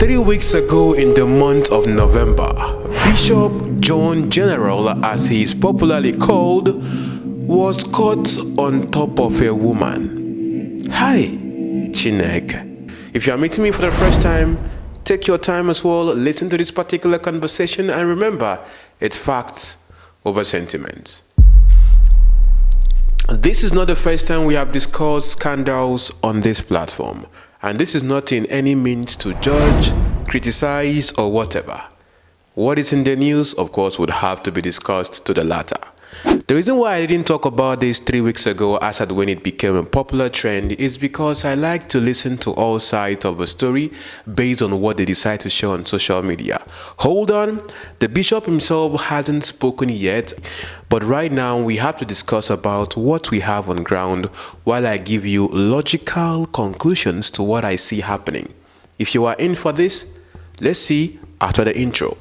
3 weeks ago in the month of November, Bishop John General, as he is popularly called, was caught on top of a woman. Hi, Chineke. If you are meeting me for the first time, take your time as well, listen to this particular conversation, and remember, it's facts over sentiments. This is not the first time we have discussed scandals on this platform, and this is not in any means to judge, criticize, or whatever. What is in the news, of course, would have to be discussed to the latter. The reason why I didn't talk about this 3 weeks ago as at when it became a popular trend is because I like to listen to all sides of a story based on what they decide to share on social media. Hold on, the bishop himself hasn't spoken yet, but right now we have to discuss about what we have on ground while I give you logical conclusions to what I see happening. If you are in for this, let's see after the intro.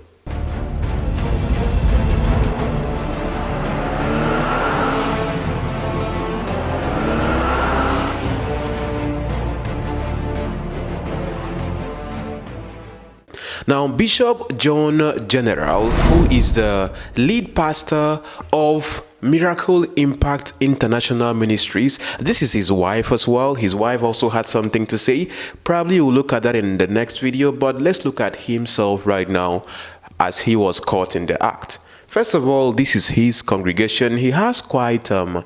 Now, Bishop John General, who is the lead pastor of Miracle Impact International Ministries, this is his wife as well. His wife also had something to say. Probably we'll look at that in the next video, but let's look at himself right now as he was caught in the act. First of all, this is his congregation. He has quite a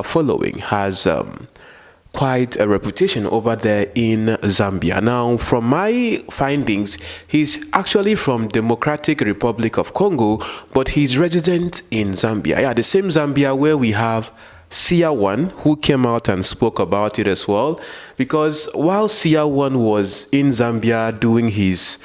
following, has quite a reputation over there in Zambia. Now, from my findings, he's actually from Democratic Republic of Congo, but he's resident in Zambia. Yeah, the same Zambia where we have 𝐲𝐴1, who came out and spoke about it as well. Because while 𝐲𝐴1 was in Zambia doing his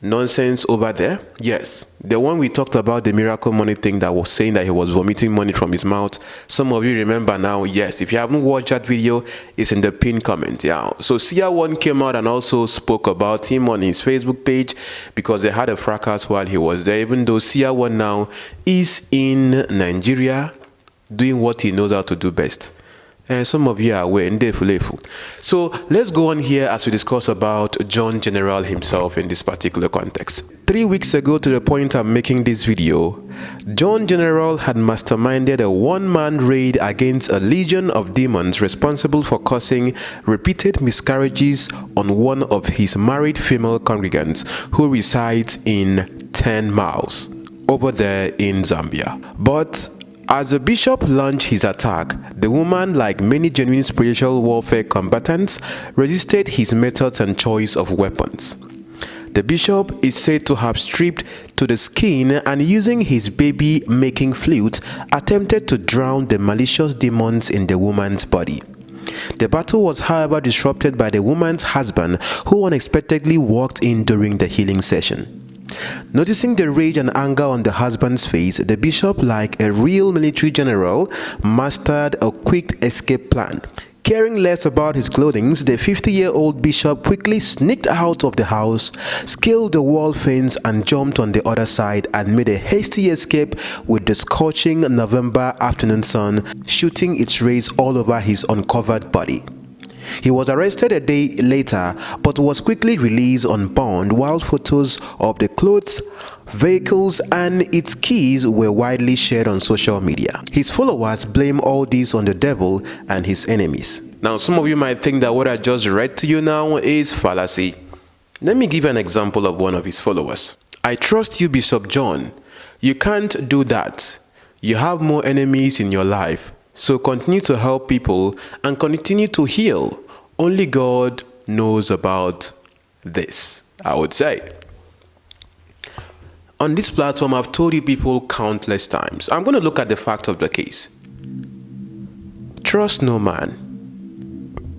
nonsense over there, yes, the one we talked about, the miracle money thing that was saying that he was vomiting money from his mouth, some of you remember now. Yes, if you haven't watched that video, it's in the pinned comment. Yeah, so 𝐲𝐴1 came out and also spoke about him on his Facebook page because they had a fracas while he was there, even though 𝐲𝐴1 now is in Nigeria doing what he knows how to do best. And some of you are aware. So let's go on here as we discuss about John General himself in this particular context. 3 weeks ago, to the point I'm making this video, John General had masterminded a one-man raid against a legion of demons responsible for causing repeated miscarriages on one of his married female congregants who resides in 10 miles over there in Zambia. But as the bishop launched his attack, the woman, like many genuine spiritual warfare combatants, resisted his methods and choice of weapons. The bishop is said to have stripped to the skin and, using his baby-making flute, attempted to drown the malicious demons in the woman's body. The battle was, however, disrupted by the woman's husband, who unexpectedly walked in during the healing session. Noticing the rage and anger on the husband's face, the bishop, like a real military general, mastered a quick escape plan. Caring less about his clothing, the 50-year-old bishop quickly sneaked out of the house, scaled the wall fence, and jumped on the other side and made a hasty escape with the scorching November afternoon sun shooting its rays all over his uncovered body. He was arrested a day later, but was quickly released on bond, while photos of the clothes, vehicles, and its keys were widely shared on social media. His followers blame all this on the devil and his enemies. Now, some of you might think that what I just read to you now is fallacy. Let me give you an example of one of his followers. I trust you, Bishop John. You can't do that. You have more enemies in your life. So continue to help people and continue to heal. Only God knows about this, I would say. On this platform, I've told you people countless times. I'm going to look at the fact of the case. Trust no man.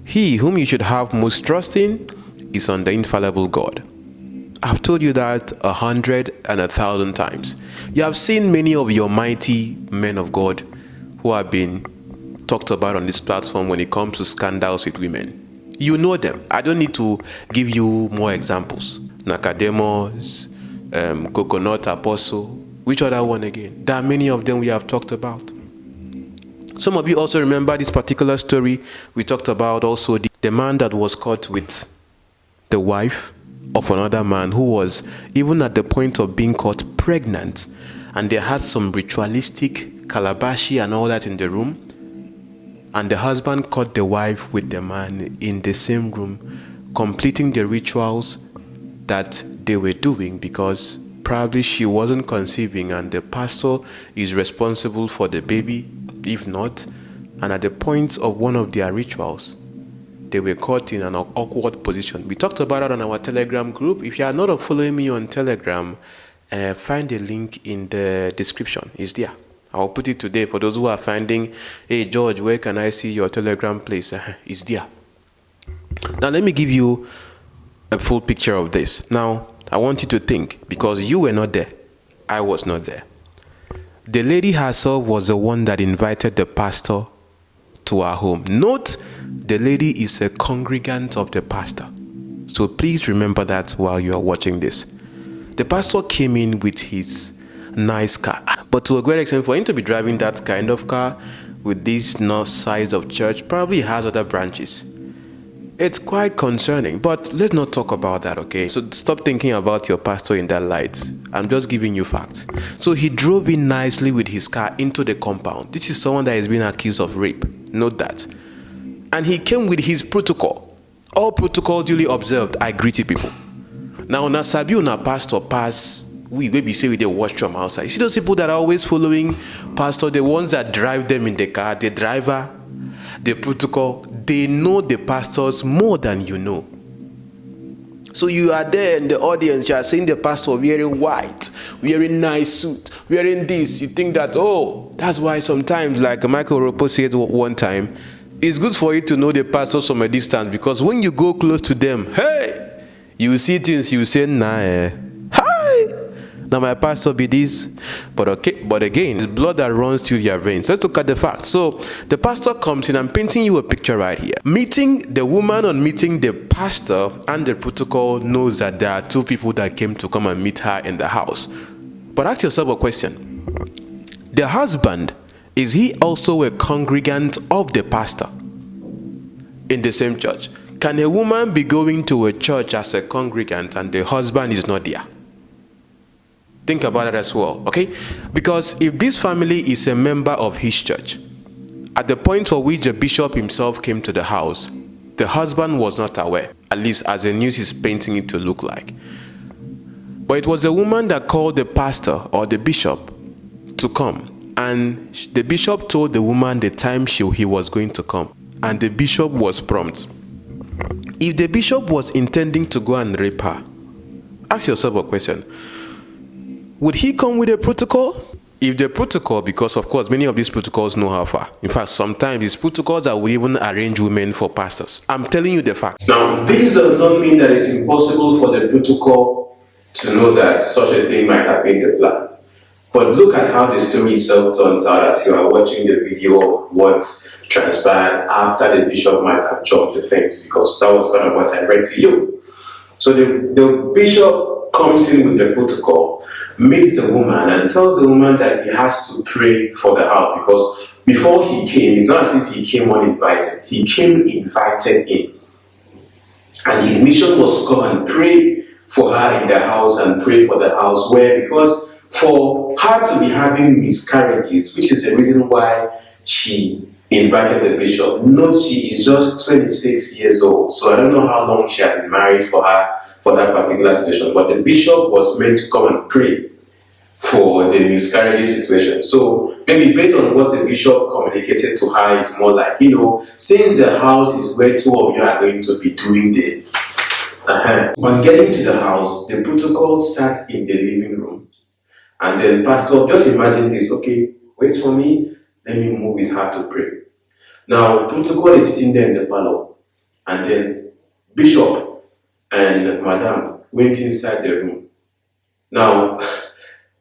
He whom you should have most trust in is on the infallible God. I've told you that 100 and 1,000 times. You have seen many of your mighty men of God who have been talked about on this platform when it comes to scandals with women. You know them. I don't need to give you more examples. Nicodemus, Coconut Apostle. Which other one again? There are many of them we have talked about. Some of you also remember this particular story we talked about also, the man that was caught with the wife of another man who was even at the point of being caught pregnant, and they had some ritualistic calabashi and all that in the room, and the husband caught the wife with the man in the same room, completing the rituals that they were doing, because probably she wasn't conceiving and the pastor is responsible for the baby, if not. And at the point of one of their rituals, they were caught in an awkward position. We talked about it on our Telegram group. If you are not following me on Telegram, find the link in the description. It's there. I'll put it today for those who are finding, hey George, where can I see your Telegram place? It's there. Now let me give you a full picture of this. Now I want you to think, because you were not there, I was not there. The lady herself was the one that invited the pastor to our home. Note, the lady is a congregant of the pastor. So please remember that while you are watching this. The pastor came in with his nice car. But to a great extent, for him to be driving that kind of car with this north size of church, probably has other branches. It's quite concerning, but let's not talk about that, okay? So stop thinking about your pastor in that light. I'm just giving you facts. So he drove in nicely with his car into the compound. This is someone that is being accused of rape. Note that. And he came with his protocol. All protocol duly observed. I greet you people. Now, Nasabi na pastor pass, we be say with the washroom outside. You see those people that are always following pastor, the ones that drive them in the car, the driver, the protocol, they know the pastors more than you know. So you are there in the audience, you are seeing the pastor wearing white, wearing nice suit, wearing this. You think that, oh, that's why sometimes, like 𝐼𝐻𝐿 said one time, it's good for you to know the pastors from a distance, because when you go close to them, hey, you see things, you say, nah, hi. Now my pastor be this, but okay, but again, it's blood that runs through their veins. Let's look at the facts. So the pastor comes in. I'm painting you a picture right here. Meeting the woman on meeting the pastor and the protocol knows that there are two people that came to come and meet her in the house. But ask yourself a question. The husband, is he also a congregant of the pastor in the same church? Can a woman be going to a church as a congregant and the husband is not there? Think about it as well, okay? Because if this family is a member of his church, at the point for which the bishop himself came to the house, the husband was not aware, at least as the news is painting it to look like. But it was a woman that called the pastor or the bishop to come, and the bishop told the woman the time he was going to come, and the bishop was prompt. If the bishop was intending to go and rape her, ask yourself a question. Would he come with a protocol? If the protocol, because of course many of these protocols know how far. In fact, sometimes these protocols that will even arrange women for pastors. I'm telling you the fact. Now, this does not mean that it's impossible for the protocol to know that such a thing might have been the plan. But look at how the story itself turns out as you are watching the video of what transpired after the bishop might have jumped the fence, because that was kind of what I read to you. So the bishop comes in with the protocol, meets the woman and tells the woman that he has to pray for the house, because before he came, it's not as if he came uninvited. He came invited in. And his mission was to come and pray for her in the house and pray for the house, where, because for her to be having miscarriages, which is the reason why she invited the bishop. Note, she is just 26 years old, so I don't know how long she had been married for that particular situation, but the bishop was meant to come and pray for the miscarriage situation. So maybe based on what the bishop communicated to her, is more like, since the house is where two of you are going to be doing the On getting to the house, the protocol sat in the living room, and then pastor, just imagine this, okay, wait for me, let me move with her to pray. Now protocol is sitting there in the parlor, and then bishop and madam went inside the room. Now,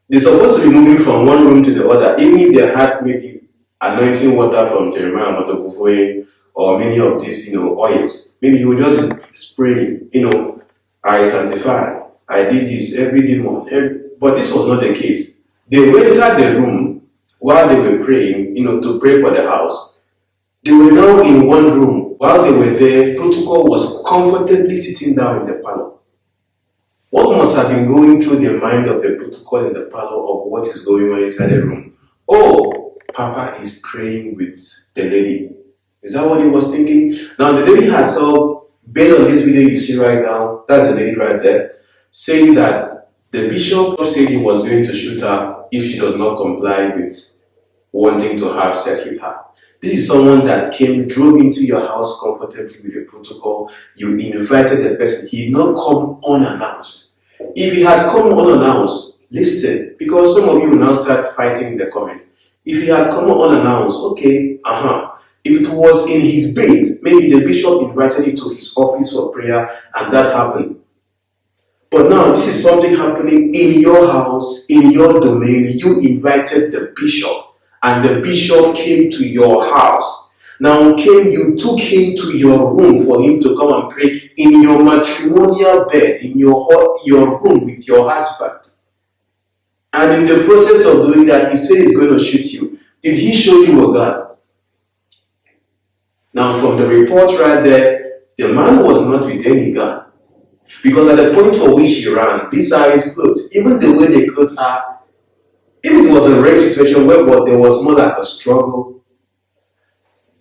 they're supposed to be moving from one room to the other, even if they had maybe anointing water from 𝐗𝐵𝐴 or many of these, oils. Maybe you would just be spraying, I sanctify, I did this every demon. But this was not the case. They entered the room while they were praying, to pray for the house. They were now in one room. While they were there, protocol was comfortably sitting down in the parlor. What must have been going through the mind of the protocol in the parlor of what is going on inside the room? Oh, Papa is praying with the lady. Is that what he was thinking? Now, the lady herself, based on this video you see right now, that's the lady right there, saying that the bishop said he was going to shoot her if she does not comply with wanting to have sex with her. This is someone that drove into your house comfortably with the protocol. You invited the person. He did not come unannounced. If he had come unannounced, listen, because some of you will now start fighting in the comments. If he had come unannounced, okay, if it was in his bed, maybe the bishop invited him to his office for prayer and that happened. But now this is something happening in your house, in your domain. You invited the bishop and the bishop came to your house. Now you took him to your room for him to come and pray in your matrimonial bed, in your room with your husband. And in the process of doing that, he said he's going to shoot you. Did he show you a gun? Now from the report right there, the man was not with any gun. Because at the point for which he ran, these are his clothes. Even the way the clothes are, if it was a rape situation where there was more like a struggle,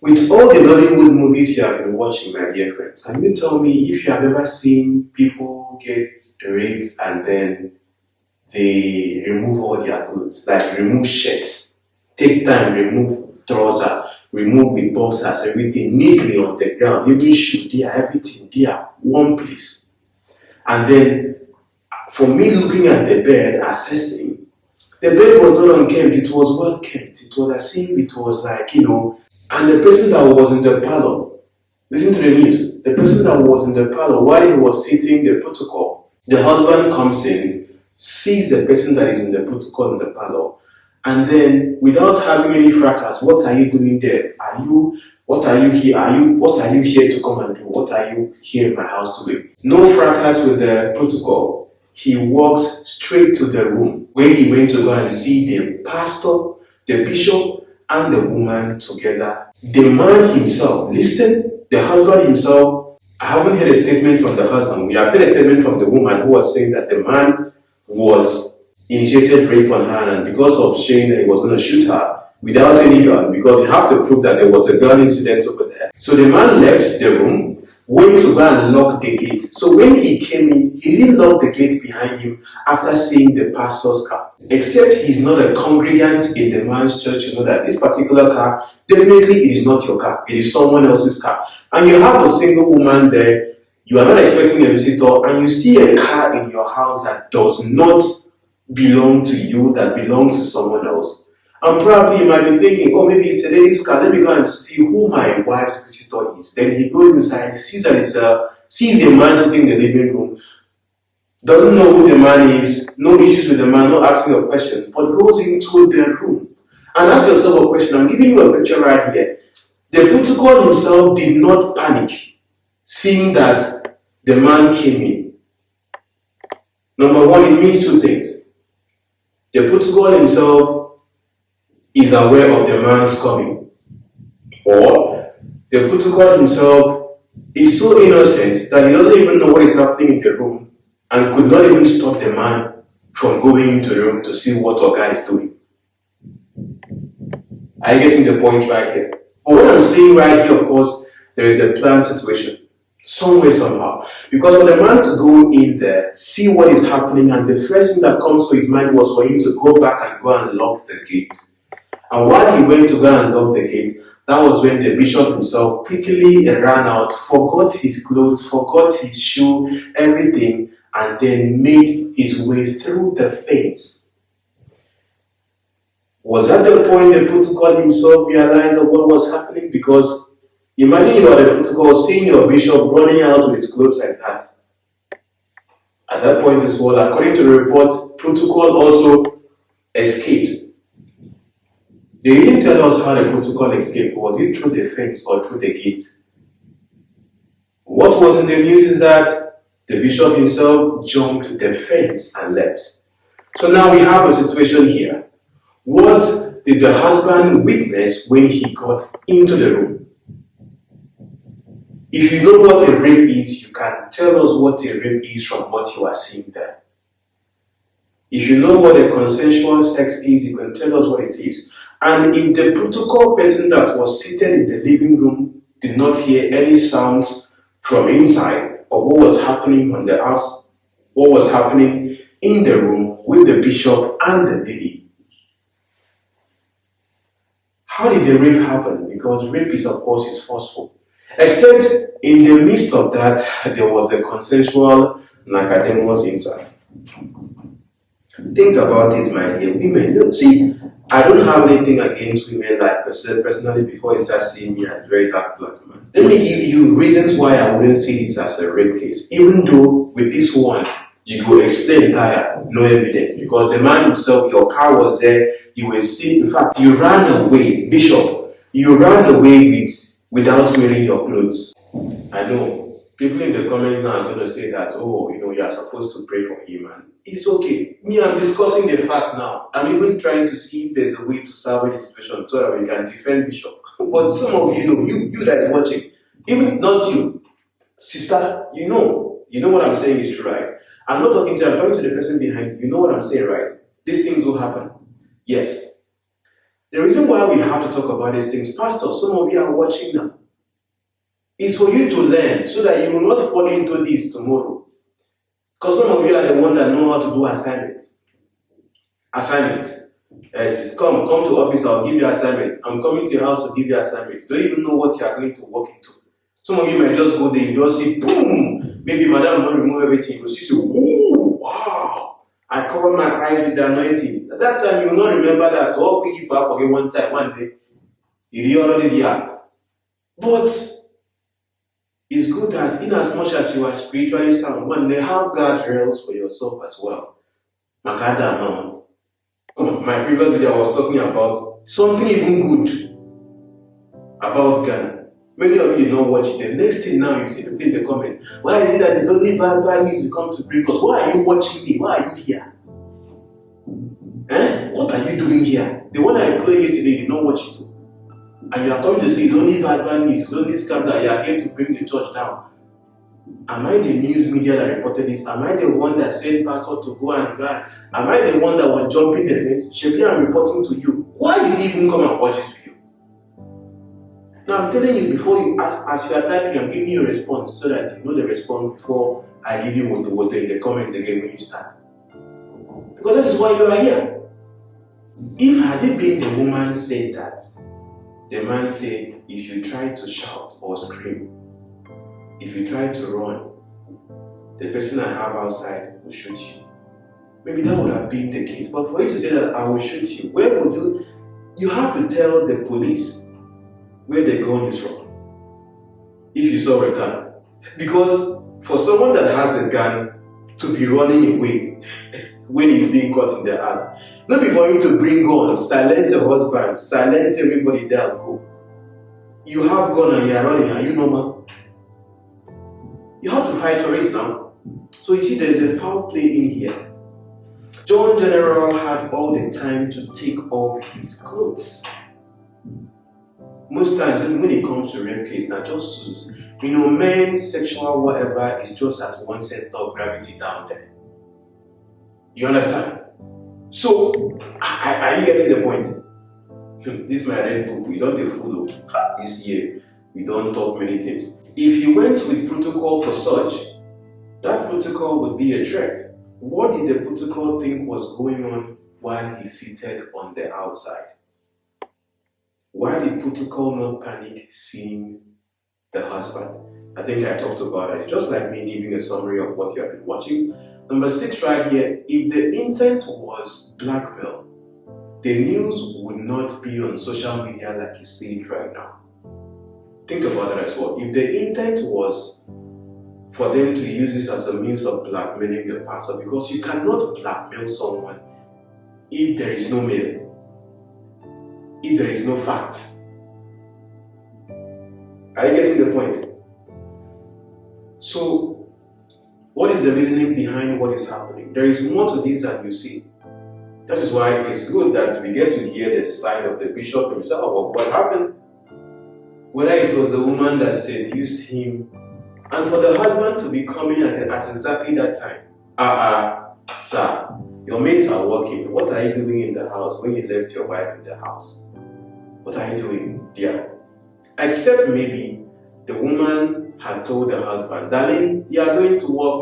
with all the Hollywood movies you have been watching, my dear friends, can you tell me if you have ever seen people get raped and then they remove all their clothes, like remove shirts, take time, remove trousers, remove the boxers, everything neatly on the ground, even shoe there, everything there, one place. And then, for me looking at the bed, assessing, the bed was not unkempt, it was well kept. It was as if it was like, and the person that was in the parlor, listen to the news, the person that was in the parlor, while he was sitting the protocol, the husband comes in, sees the person that is in the protocol in the parlor, and then without having any fracas, what are you doing there? What are you here to come and do? What are you here in my house to do? No fracas with the protocol. He walks straight to the room where he went to go and see the pastor, the bishop, and the woman together. The man himself, listen, the husband himself, I haven't heard a statement from the husband. We have heard a statement from the woman who was saying that the man was initiated rape on her, and because of saying that he was going to shoot her without any gun, because you have to prove that there was a gun incident over there. So the man left the room, went to go and lock the gate. So when he came in, he didn't lock the gate behind him after seeing the pastor's car. Except he's not a congregant in the man's church, you know that this particular car, definitely it is not your car. It is someone else's car. And you have a single woman there, you are not expecting a visitor, and you see a car in your house that does not belong to you, that belongs to someone else. And probably you might be thinking, oh, maybe it's a lady's car. Let me go and see who my wife's visitor is. Then he goes inside, sees a man sitting in the living room, doesn't know who the man is, no issues with the man, no asking of questions, but goes into the room and asks yourself a question. I'm giving you a picture right here. The protocol himself did not panic, seeing that the man came in. Number one, it means two things. The protocol himself is aware of the man's coming, or the protocol himself is so innocent that he doesn't even know what is happening in the room and could not even stop the man from going into the room to see what our guy is doing. Are you getting the point right here? But what I'm saying right here, of course, there is a planned situation, some way, somehow. Because for the man to go in there, see what is happening, and the first thing that comes to his mind was for him to go back and go and lock the gate. And while he went to go and lock the gate, that was when the bishop himself quickly ran out, forgot his clothes, forgot his shoe, everything, and then made his way through the fence. Was that the point the protocol himself realized of what was happening? Because imagine you are the protocol seeing your bishop running out with his clothes like that. At that point as well, according to the reports, protocol also escaped. They didn't tell us how the protocol escaped. Was it through the fence or through the gates? What was in the news is that the bishop himself jumped the fence and left. So now we have a situation here. What did the husband witness when he got into the room? If you know what a rape is, you can tell us what a rape is from what you are seeing there. If you know what a consensual sex is, you can tell us what it is. And if the protocol person that was seated in the living room did not hear any sounds from inside of what was happening on the house, what was happening in the room with the bishop and the lady, how did the rape happen? Because rape is, of course, is forceful. Except in the midst of that, there was a consensual 𝐻𝐻𝐻𝐻 inside. Think about it, my dear women. You see, I don't have anything against women like personally before you start seeing me as a very dark black man. Let me give you reasons why I wouldn't see this as a rape case. Even though with this one, you could explain that no evidence. Because the man himself, your car was there, you were seen. In fact, you ran away, Bishop. You ran away without wearing your clothes. I know. People in the comments now are going to say that, oh, you are supposed to pray for him. And it's okay. Me, I'm discussing the fact now. I'm even trying to see if there's a way to salvage the situation so that we can defend Bishop. But some of you that are watching, even not you, sister, you know what I'm saying is true, right? I'm not talking to you, I'm talking to the person behind you. You know what I'm saying, right? These things will happen. Yes. The reason why we have to talk about these things, Pastor, some of you are watching now, is for you to learn so that you will not fall into this tomorrow. Because some of you are the ones that know how to do assignments. Yes, come to office, I'll give you assignment. I'm coming to your house to give you assignments. Don't even know what you are going to walk into. Some of you might just go there, you just see, boom, maybe madam will remove everything. You see, ooh, wow, I cover my eyes with the anointing. At that time, you will not remember that. Oh, 𝐻𝐵𝐵 one time, one day, you already there. But it's good that in as much as you are spiritually sound, one day have guardrails for yourself as well. Makada, mama. My previous video I was talking about something even good about Ghana. Many of you did not watch it. The next thing now you see people in the comments, why is it that it's only bad news you come to bring us? Why are you watching me? Why are you here? What are you doing here? The one I played yesterday, you did not watch it. And you are coming to say it's only bad news, it's only scandal, you are here to bring the church down. Am I the news media that reported this? Am I the one that sent pastor to go and go? Am I the one that was jumping the fence? Shebi, I'm reporting to you. Why did you even come and watch this video? Now I'm telling you before you ask, as you are typing, I'm giving you a response so that you know the response before I give you water in the comment again when you start. Because that is why you are here. If had it been the woman said that, the man said, if you try to shout or scream, if you try to run, the person I have outside will shoot you. Maybe that would have been the case. But for you to say that I will shoot you, where would you? You have to tell the police where the gun is from. If you saw a gun. Because for someone that has a gun to be running away when he's being caught in the act, not be for him to bring guns, silence your husband, silence everybody there and go. You have gun and you are running, are you normal? You have to fight for it now. So you see there's a foul play in here. John General had all the time to take off his clothes. Most times when it comes to rape case, not just men's sexual whatever is just at one center of gravity down there. You understand? So, are you getting the point? This is my red book. We don't follow this year. We don't talk many things. If you went with protocol for such, that protocol would be a threat. What did the protocol think was going on while he's seated on the outside? Why did protocol not panic seeing the husband? I think I talked about it. Just like me giving a summary of what you have been watching. Number 6 right here, if the intent was blackmail, the news would not be on social media like you see it right now. Think about that as well. If the intent was for them to use this as a means of blackmailing the pastor, because you cannot blackmail someone if there is no mail, if there is no fact. Are you getting the point? So, what is the reasoning behind what is happening? There is more to this than you see. That is why it's good that we get to hear the side of the bishop himself of what happened. whether it was the woman that seduced him, and for the husband to be coming at exactly that time. Sir, your mates are working. What are you doing in the house when you left your wife in the house? What are you doing there? Except maybe the woman had told the husband, darling, you are going to work.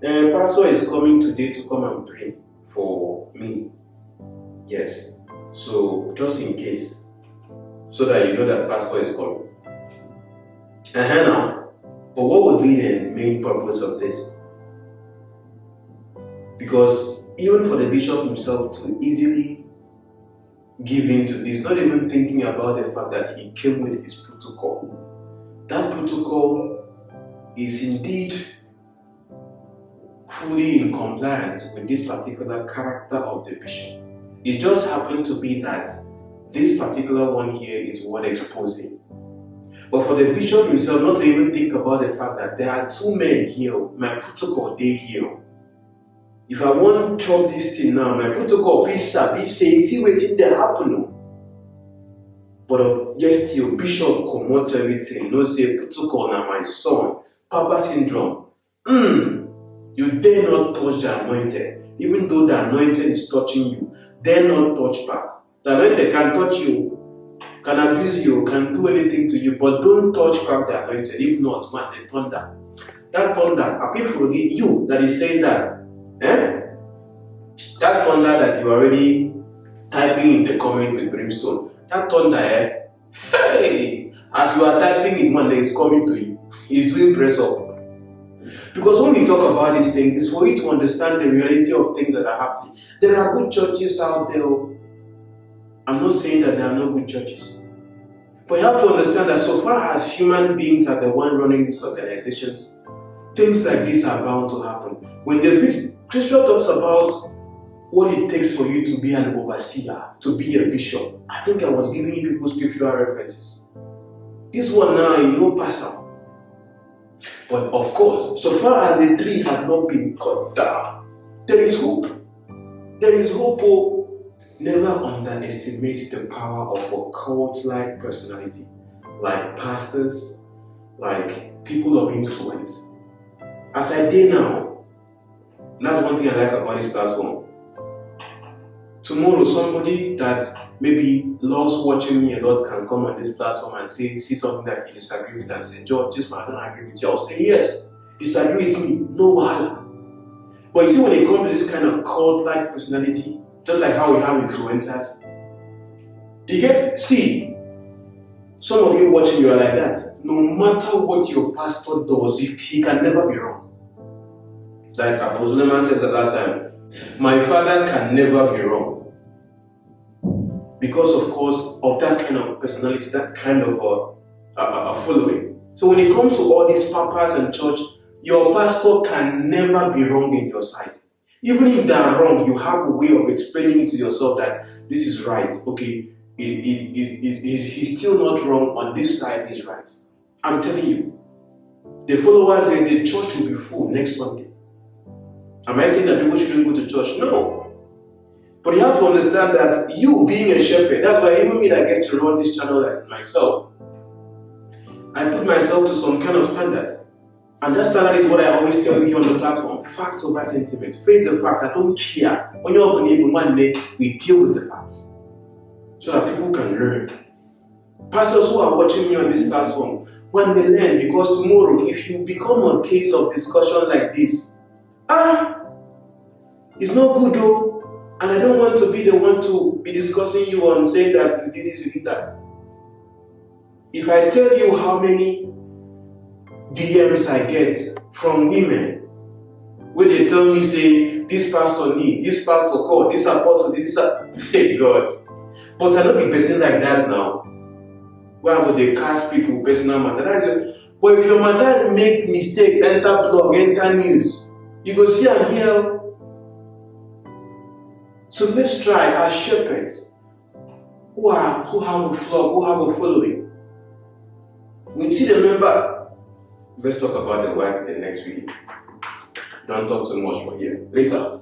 Pastor is coming today to come and pray for me. Yes. So just in case, so that you know that pastor is coming. Now. But what would be the main purpose of this? Because even for the bishop himself to easily give in to this, not even thinking about the fact that he came with his protocol. That protocol is indeed fully in compliance with this particular character of the bishop. It just happened to be that this particular one here is what exposing. But for the bishop himself not to even think about the fact that there are two men here, my protocol, they here. If I want to chop this thing now, my protocol sabi say, see what did they happen. But yes, your bishop promote everything, no say protocol now my son, Papa syndrome. You dare not touch the anointed, even though the anointed is touching you, dare not touch back. The anointed can touch you, can abuse you, can do anything to you, but don't touch back the anointed. If not, man, the thunder. That thunder, I can forget you that is saying that. That thunder that you are already typing in the comment with brimstone, that thunder, hey, as you are typing it, man, is coming to you. He's doing press up. Because when we talk about this thing, it's for you to understand the reality of things that are happening. There are good churches out there. I'm not saying that there are no good churches. But you have to understand that so far as human beings are the one running these organizations, things like this are bound to happen. When the Bishop talks about what it takes for you to be an overseer, to be a bishop, I think I was giving you people scriptural references. This one now, pass out. But of course, so far as the tree has not been cut down, there is hope. There is hope. Never underestimate the power of a cult-like personality, like pastors, like people of influence. As I did now, that's one thing I like about this platform. Tomorrow, somebody that maybe loves watching me a lot can come on this platform and see something that he disagrees with and say, George, this man, I don't agree with you. I'll say, yes, disagree with me, no wahala. But you see, when it comes to this kind of cult-like personality, just like how we have influencers, some of you watching, you are like that. No matter what your pastor does, he can never be wrong. Like Apostle Leman said the last time, my father can never be wrong. Because, of course, of that kind of personality, that kind of a following. So when it comes to all these papas and church, your pastor can never be wrong in your sight. Even if they are wrong, you have a way of explaining to yourself that this is right. Okay, he's still not wrong. On this side, he's right. I'm telling you, the followers in the church will be full next Sunday. Am I saying that people shouldn't go to church? No. But you have to understand that you being a shepherd, that's why even me that get to run this channel like myself, I put myself to some kind of standard. And that standard is what I always tell you on the platform. Fact over sentiment. Face the fact. I don't care. When you're going to even one day, we deal with the facts. So that people can learn. Pastors who are watching me on this platform, when they learn, because tomorrow, if you become a case of discussion like this, it's not good though. And I don't want to be the one to be discussing you on saying that you did this, you did that. If I tell you how many DMs I get from women, where they tell me, say, this pastor need, this pastor call, this apostle, hey God. But I don't be person like that now. Why would they cast people personal matter? But if your mother make mistake, enter blog, enter news, you go see and hear. So let's try as shepherds who have a flock, who have a following. When you see the member, let's talk about the wife in the next video. Don't talk too much for here. Later.